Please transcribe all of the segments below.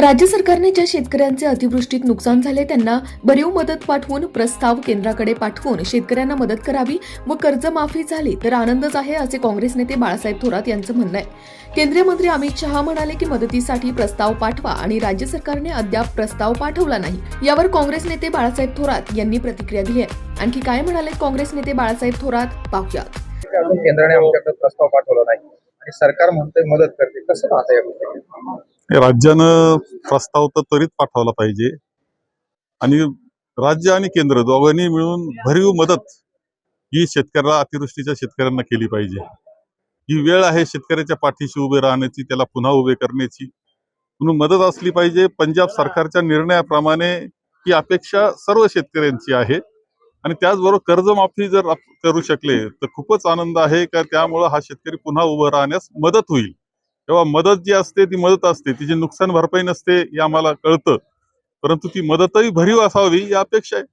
राज्य सरकारने ज्या शेतकऱ्यांचे अतिवृष्टीत नुकसान झाले त्यांना भरीव मदत पाठवून प्रस्ताव केंद्राकडे पाठवून शेतकऱ्यांना मदत करावी व कर्जमाफी झाली तर आनंदच आहे, असे काँग्रेस नेते बाळासाहेब थोरात यांचं म्हणणं आहे। केंद्रीय मंत्री अमित शहा म्हणाले की मदतीसाठी प्रस्ताव पाठवा आणि राज्य सरकारने अद्याप प्रस्ताव पाठवला नाही। यावर काँग्रेस नेते बाळासाहेब थोरात यांनी प्रतिक्रिया दिली आहे। आणखी काय म्हणाले काँग्रेस नेते बाळासाहेब थोरात पाहूयात। अजून केंद्राने आमच्याकडे प्रस्ताव पाठवला नाही आणि सरकार म्हणतंय मदत करते, कसं पाहता या गोष्टी? राज्यानं प्रस्ताव तर त्वरित पाठवला पाहिजे आणि राज्य आणि केंद्र दोघांनी मिळून भरीव मदत ही शेतकऱ्याला, अतिवृष्टीच्या शेतकऱ्यांना केली पाहिजे। ही वेळ आहे शेतकऱ्याच्या पाठीशी उभे राहण्याची, त्याला पुन्हा उभे करण्याची, म्हणून मदत असली पाहिजे। पंजाब सरकारच्या निर्णयाप्रमाणे ही अपेक्षा सर्व शेतकऱ्यांची आहे आणि त्याचबरोबर कर्जमाफी जर करू शकले तर खूपच आनंद आहे का त्यामुळे हा शेतकरी पुन्हा उभं राहण्यास मदत होईल। तेव्हा मदत जी असते ती मदत असते, तिची नुकसान भरपाई नसते हे आम्हाला कळतं, परंतु ती मदतही भरीव असावी ही अपेक्षा आहे।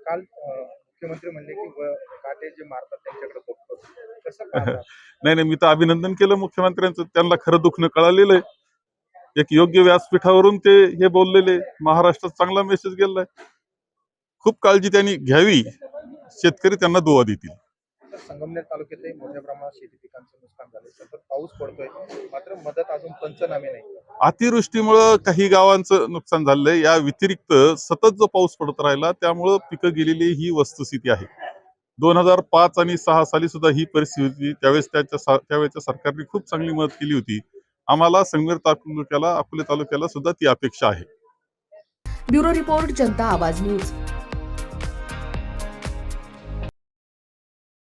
काल मुख्यमंत्री म्हणले की काटे जे मारतात त्यांच्याकडे बघतो, कसं पाहता? नाही, मी तर अभिनंदन केलं मुख्यमंत्र्यांचं, त्यांना खरं दुखणं कळालेलं आहे। एक योग्य व्यासपीठावरून ते हे बोललेले, महाराष्ट्रात चांगला मेसेज गेलाय। खूप काळजी त्यांनी घ्यावी, शेतकरी त्यांना दुवा देतील। संगमनेर तालुक्यातही मोठ्या प्रमाणात शेती पिकांचं नुकसान झालंय, सतत पाऊस पडतोय, मात्र मदत अजून पंचनामे नाही। अतिवृष्टीमुळे काही गावांचं नुकसान झालंय, या व्यतिरिक्त सतत जो पाऊस पडत राहिला त्यामुळे पिकं गेलेली ही वस्तुस्थिती आहे। 2005 आणि 6 साली सुद्धा ही परिस्थिती होती, त्यावेळेच्या सरकारने खूप चांगली मदत केली होती। आम्हाला संगमेर तालुक्याला, अकोले तालुक्याला सुद्धा ती अपेक्षा आहे। ब्युरो रिपोर्ट, जनता आवाज न्यूज।